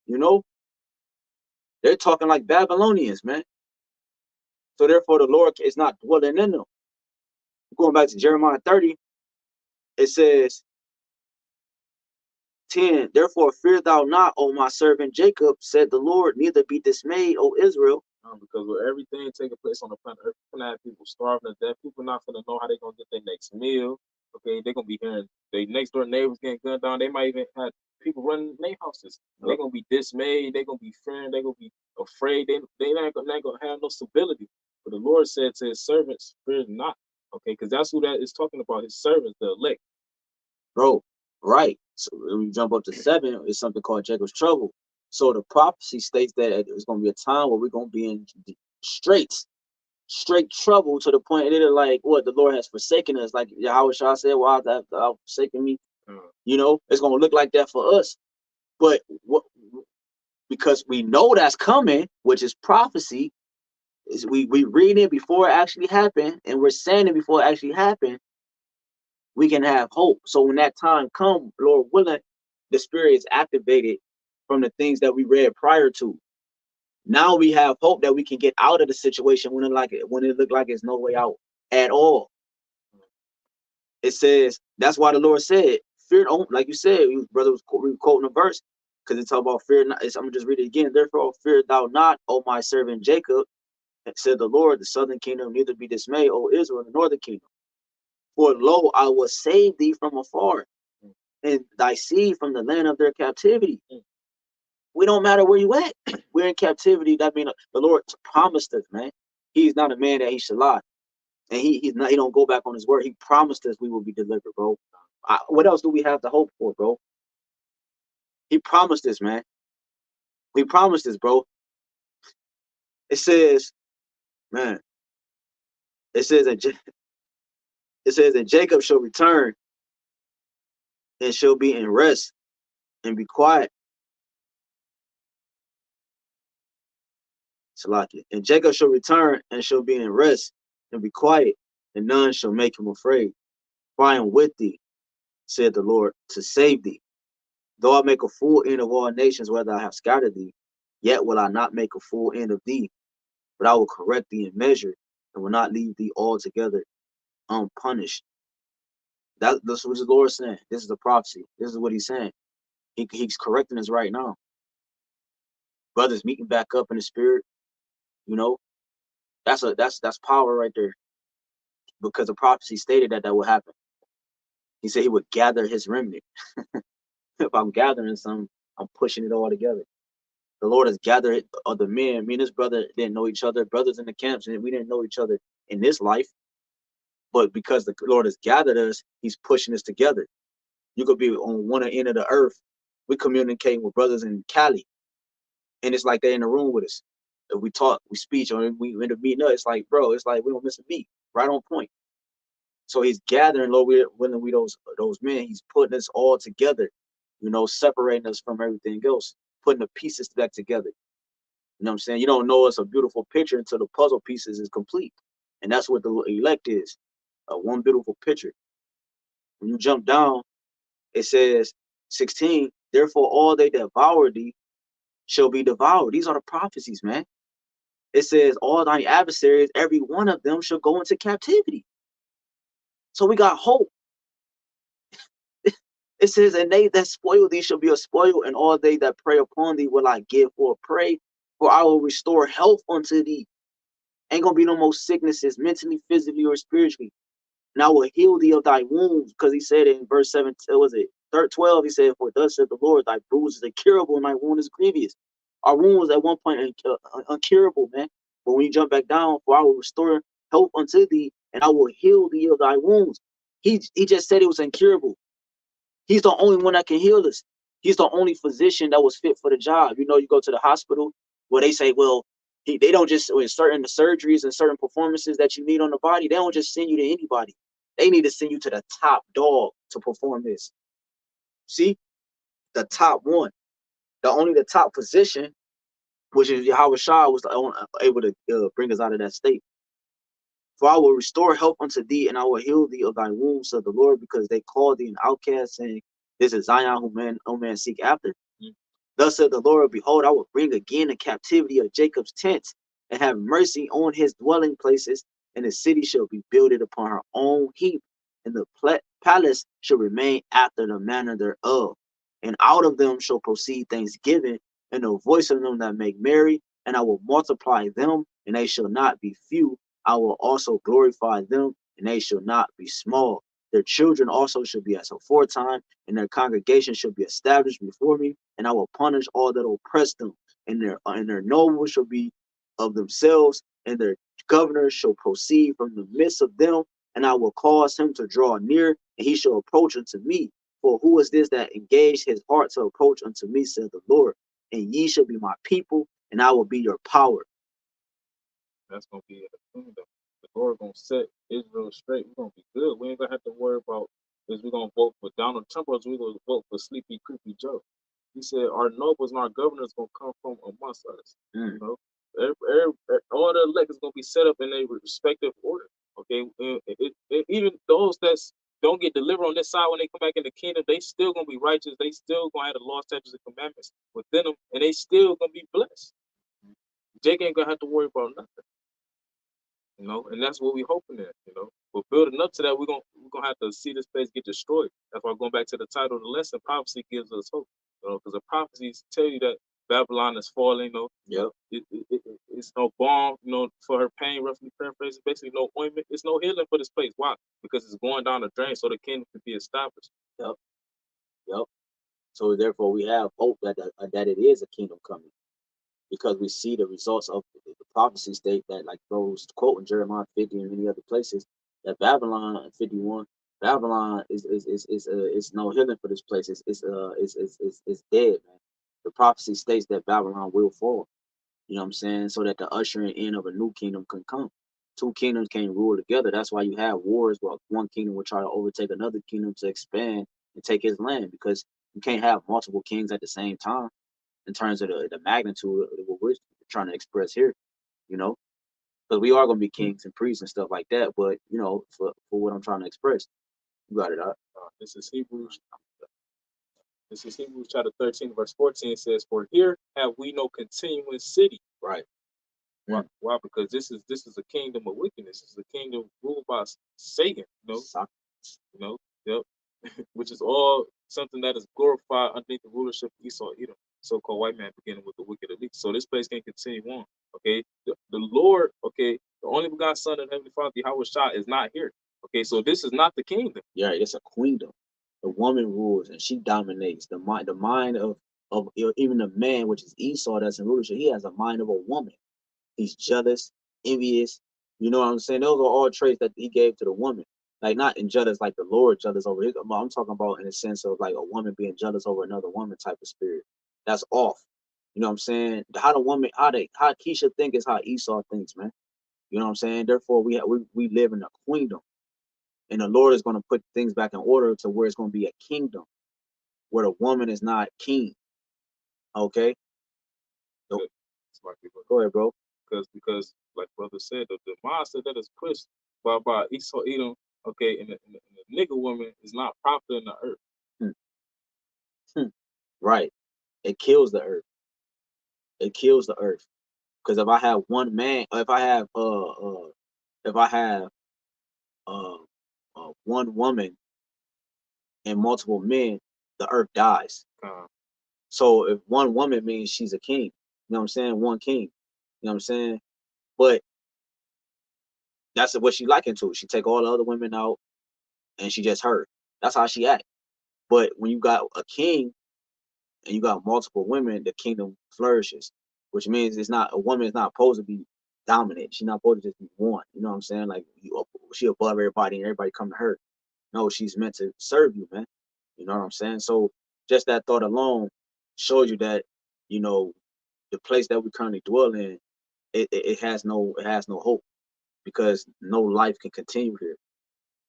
You know, they're talking like Babylonians, man. So therefore, the Lord is not dwelling in them. Going back to Jeremiah 30, it says 10, therefore fear thou not, O my servant Jacob, said the Lord, neither be dismayed, O Israel. Because with everything taking place on the planet Earth, we're gonna have people starving to death. People not gonna know how they're gonna get their next meal. Okay, they're gonna be hearing their next door neighbors getting gunned down. They might even have people running their houses. They're gonna be dismayed. They're gonna be fearing. They're gonna be afraid. They not gonna have no stability. But the Lord said to His servants, "Fear not." Okay, because that's who that is talking about. His servants, the elect. Bro, right. So when you jump up to 7, it's something called Jacob's trouble. So the prophecy states that it's going to be a time where we're going to be in straight trouble, to the point that like, what, the Lord has forsaken us. Like Yahweh said, well, thou forsaken me. You know, it's going to look like that for us. But because we know that's coming, which is prophecy, is we read it before it actually happened, and we're saying it before it actually happened, we can have hope. So when that time comes, Lord willing, the Spirit is activated from the things that we read prior to. Now we have hope that we can get out of the situation when it looked like it's no way out at all. It says, that's why the Lord said, fear don't, like you said, brother was quoting a verse, because it's talk about fear not. I'm gonna just read it again. Therefore, fear thou not, O my servant Jacob, said the Lord, the southern kingdom neither be dismayed, O Israel, the northern kingdom. For lo, I will save thee from afar, and thy seed from the land of their captivity. We don't matter where you at. We're in captivity. That means the Lord promised us, man. He's not a man that he should lie, and he's not. He don't go back on his word. He promised us we will be delivered, bro. What else do we have to hope for, bro? He promised this, man. He promised this, bro. It says, man. It says that Jacob shall return and shall be in rest and be quiet. Salakia. And Jacob shall return and shall be in rest and be quiet, and none shall make him afraid. For I am with thee, said the Lord, to save thee. Though I make a full end of all nations, whether I have scattered thee, yet will I not make a full end of thee, but I will correct thee in measure, and will not leave thee altogether unpunished. That's what the Lord is saying. This is the prophecy. This is what he's saying. He's correcting us right now. Brothers meeting back up in the spirit, you know, that's power right there. Because the prophecy stated that will happen. He said he would gather his remnant. If I'm gathering some, I'm pushing it all together. The Lord has gathered other men. Me and this brother didn't know each other, brothers in the camps, and we didn't know each other in this life. But because the Lord has gathered us, he's pushing us together. You could be on one end of the earth. We communicating with brothers in Cali, and it's like they're in the room with us. If we talk, we speak, or we end up meeting up, it's like, bro, it's like we don't miss a beat. Right on point. So he's gathering, Lord, when we those men, he's putting us all together, you know, separating us from everything else, putting the pieces back together. You know what I'm saying? You don't know it's a beautiful picture until the puzzle pieces is complete. And that's what the elect is, one beautiful picture. When you jump down, it says 16, therefore all they devour thee shall be devoured. These are the prophecies, man. It says all thy adversaries, every one of them shall go into captivity. So we got hope. It says, and they that spoil thee shall be a spoil, and all they that prey upon thee will I give for a prey, for I will restore health unto thee. Ain't gonna be no more sicknesses, mentally, physically, or spiritually. And I will heal thee of thy wounds, because he said in verse 7, was it 12, he said, for thus said the Lord, thy bruise is incurable, and thy wound is grievous. Our wound was at one point uncurable, man. But when you jump back down, for I will restore health unto thee, and I will heal thee of thy wounds. He just said it was incurable. He's the only one that can heal us. He's the only physician that was fit for the job. You know, you go to the hospital where they say, well, they don't just, with certain surgeries and certain performances that you need on the body, they don't just send you to anybody. They need to send you to the top dog to perform this. See, the top one, the top physician, which is YAHAWASHI, was able to bring us out of that state. For I will restore health unto thee, and I will heal thee of thy wounds, said the Lord, because they called thee an outcast, saying, this is Zion, whom no man seek after. Thus said the Lord, behold, I will bring again the captivity of Jacob's tents, and have mercy on his dwelling places, and the city shall be builded upon her own heap, and the palace shall remain after the manner thereof. And out of them shall proceed thanksgiving, and the voice of them that make merry, and I will multiply them, and they shall not be few. I will also glorify them, and they shall not be small. Their children also shall be as aforetime, and their congregation shall be established before me, and I will punish all that oppress them, and their nobles shall be of themselves, and their governors shall proceed from the midst of them, and I will cause him to draw near, and he shall approach unto me. For who is this that engaged his heart to approach unto me, said the Lord? And ye shall be my people, and I will be your power. That's gonna be a kingdom. The Lord gonna set Israel straight. We're gonna be good. We ain't gonna have to worry about is we gonna vote for Donald Trump or is we gonna vote for Sleepy Creepy Joe. He said our nobles and our governors gonna come from amongst us. You know, all the elected is gonna be set up in their respective order. Okay, even those that don't get delivered on this side when they come back in the kingdom, they still gonna be righteous. They still gonna have the law, statutes, and commandments within them, and they still gonna be blessed. Jake ain't gonna have to worry about nothing. You know, and that's what we hoping at, you know. But building up to that, we're gonna have to see this place get destroyed. That's why going back to the title of the lesson, prophecy gives us hope. Because the prophecies tell you that Babylon is falling. Yep. It's no balm, for her pain. Roughly paraphrasing, basically no ointment. It's no healing for this place. Why? Because it's going down the drain, so the kingdom can be established. Yep. Yep. So therefore, we have hope that it is a kingdom coming, because we see the results of the prophecy state that, like those quote in Jeremiah 50 and many other places, that Babylon 51, Babylon is no healing for this place. It's dead, man. The prophecy states that Babylon will fall. You know what I'm saying? So that the ushering in of a new kingdom can come. Two kingdoms can't rule together. That's why you have wars where one kingdom will try to overtake another kingdom to expand and take his land, because you can't have multiple kings at the same time in terms of the magnitude of what we're trying to express here, you know, because we are going to be kings and priests and stuff like that. But, for what I'm trying to express, you got it out. This is Hebrews. This is Hebrews chapter 13, verse 14. It says, "For here have we no continuing city." Right. Why? Because this is a kingdom of wickedness. This is a kingdom ruled by Satan. Yep. Which is all something that is glorified underneath the rulership of Esau, Edom, so-called white man, beginning with the wicked elite. So this place can continue on. Okay, the Lord. Okay, the only begotten Son of the Heavenly Father, YAHWASHI, is not here. Okay, so this is not the kingdom. Yeah, it's a queendom. The woman rules and she dominates the mind of even the man, which is Esau, that's in rulership. He has a mind of a woman. He's jealous, envious. You know what I'm saying? Those are all traits that he gave to the woman. Like, not in jealous like the Lord jealous over his. I'm talking about in the sense of like a woman being jealous over another woman type of spirit. That's off. You know what I'm saying? How the woman, how Keisha think is how Esau thinks, man. You know what I'm saying? Therefore, we live in a queendom, and the Lord is going to put things back in order to where it's going to be a kingdom where the woman is not king. Okay. Go ahead, bro. Because like brother said, the mindset that is pushed by Esau, Edom, okay, and the nigga woman is not proper in the earth. Right. It kills the earth. It kills the earth. Because if I have one man, if I have one woman and multiple men, the earth dies. So if one woman means she's a king, you know what I'm saying? One king, you know what I'm saying? But that's what she likened to. She take all the other women out and she just her. That's how she act. But when you got a king and you got multiple women, the kingdom flourishes, which means a woman is not supposed to be dominant. She's not supposed to just be one. You know what I'm saying? Like, she above everybody and everybody come to her. No, she's meant to serve you, man. You know what I'm saying? So just that thought alone shows you that, the place that we currently dwell in, it has no hope, because no life can continue here.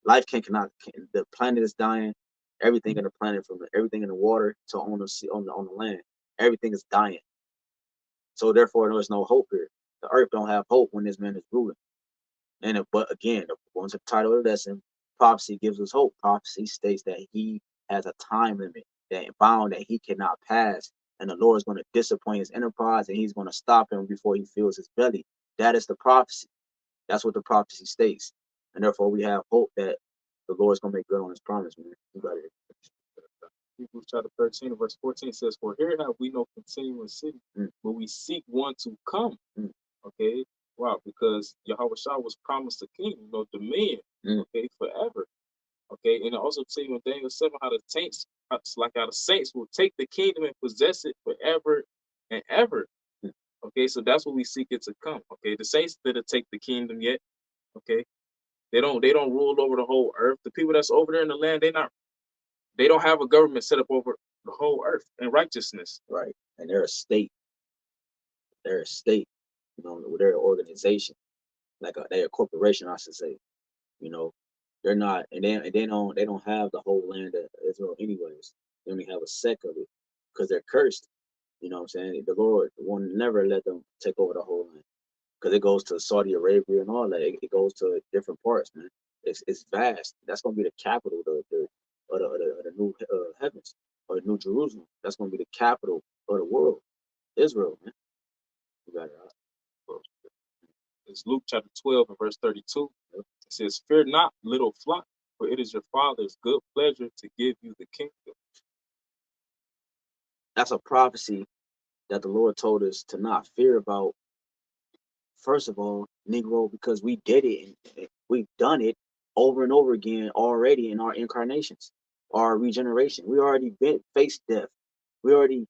Life the planet is dying. Everything in the planet, from everything in the water to on the sea, on the land, everything is dying. So therefore, there's no hope here. The earth don't have hope when this man is ruling. But again, going to the title of the lesson, prophecy gives us hope. Prophecy states that he has a time limit, that bound that he cannot pass, and the Lord is going to disappoint his enterprise, and he's going to stop him before he fills his belly. That is the prophecy. That's what the prophecy states, and therefore we have hope that the Lord is going to make good on his promise, man. You got it. Hebrews chapter 13, verse 14 says, "For here have we no continuing city, but we seek one to come." Okay, wow, because YAHWASHI was promised a kingdom, dominion, okay, forever. Okay, and it also tell you in Daniel 7 how the saints, how the saints will take the kingdom and possess it forever and ever. Okay, so that's what we seek it to come. Okay, the saints didn't take the kingdom yet. Okay, they don't rule over the whole earth. The people that's over there in the land, they don't have a government set up over the whole earth in righteousness. Right, and they're a state. They're a state, they're an organization, they're a corporation, I should say. They're not, and they don't have the whole land of Israel anyways. They only have a sect of it because they're cursed. You know what I'm saying? The Lord will never let them take over the whole land, because it goes to Saudi Arabia and all that. It goes to different parts, man. It's vast. That's gonna be the capital of the new heavens, or the new Jerusalem. That's gonna be the capital of the world, Israel, man. You got it out. It's Luke chapter 12 and verse 32. It says, "Fear not, little flock, for it is your Father's good pleasure to give you the kingdom." That's a prophecy that the Lord told us to not fear about. First of all, Negro, because we did it and we've done it over and over again already in our incarnations, our regeneration. We already faced death. We already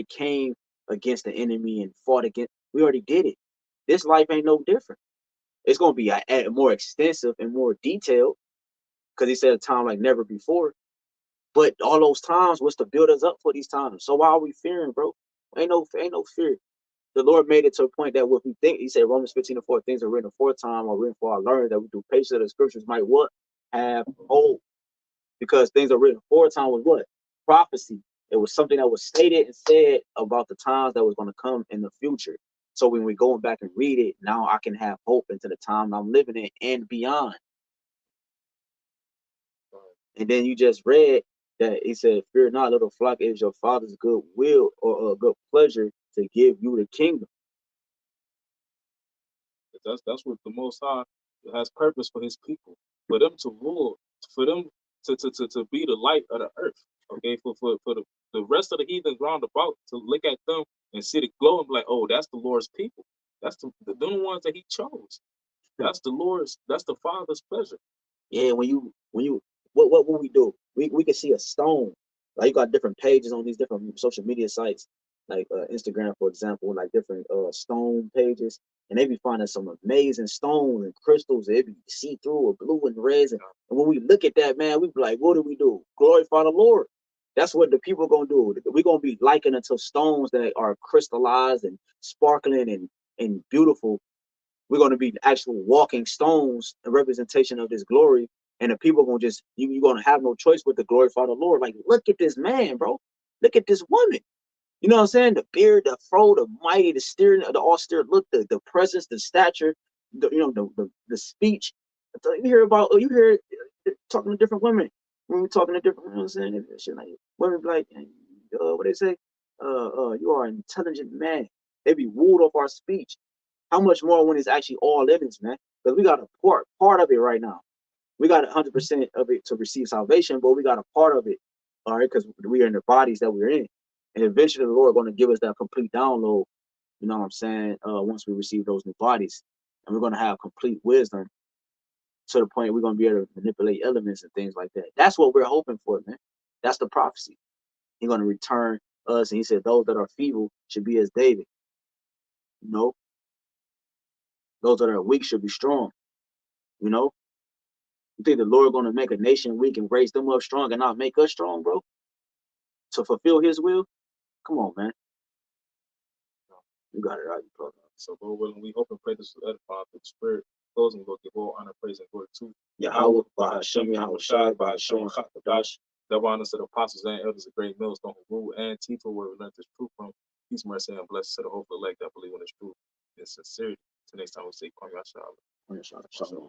came against the enemy and fought against. We already did it. This life ain't no different. It's gonna be a more extensive and more detailed, because he said a time like never before. But all those times was to build us up for these times. So why are we fearing, bro? Ain't no fear. The Lord made it to a point that what we think, he said, Romans 15:4, things are written aforetime or written for our learning, that we do patience of the scriptures might what? Have hope. Because things are written aforetime was what? Prophecy. It was something that was stated and said about the times that was going to come in the future. So when we go back and read it, now I can have hope into the time I'm living in and beyond. And then you just read that he said, fear not, little flock, it is your father's good will or good pleasure to give you the kingdom. That's what the Most High has purpose for his people, for them to rule, for them to be the light of the earth. Okay, for the rest of the heathens round about to look at them and see the glow and be like, oh, that's the Lord's people. That's the ones that he chose. That's the Lord's, that's the Father's pleasure. Yeah, when you what we do? We can see a stone. Like, you got different pages on these different social media sites, like Instagram, for example, like different stone pages, and they be finding some amazing stones and crystals. They be see through or blue and reds, and when we look at that, man, we be like, what do? Glorify the Lord. That's what the people gonna do. We're gonna be likened unto stones that are crystallized and sparkling and beautiful. We're going to be actual walking stones, a representation of this glory. And the people are going to just, you're going to have no choice but to glorify the Lord. Like, look at this man, bro. Look at this woman. You know what I'm saying? The beard, the fro, the mighty, the steering, the austere look, the presence, the stature, the speech. So you hear talking to different women. When we're talking to different, you know what I'm saying? Shit like, women be like, what they say? You are an intelligent man. They be wooed off our speech. How much more when it's actually all in us, man? Because we got a part of it right now. We got 100% of it to receive salvation, but we got a part of it, all right, because we are in the bodies that we're in. And eventually the Lord going to give us that complete download, you know what I'm saying, once we receive those new bodies. And we're going to have complete wisdom to the point we're going to be able to manipulate elements and things like that. That's what we're hoping for, man. That's the prophecy. He's going to return us, and he said those that are feeble should be as David. You know, those that are weak should be strong. You know, you think the Lord going to make a nation weak and raise them up strong and not make us strong, bro? To fulfill his will? Come on, man. You got it right, bro. So, Lord willing, we hope and pray this will edify through the Spirit. Closing, we'll give all honor, praise, and glory to Yahawah, BAHASHAM, YAHAWASHI, BAHASHAM, HAQADASH. that honors to the apostles and elders of great millstone who rule and teach where we learn this truth from. Peace, mercy, and blessings to the hopeful elect that believe in this truth and sincerity. Till next time we say, Kwame Ashala. Shalom.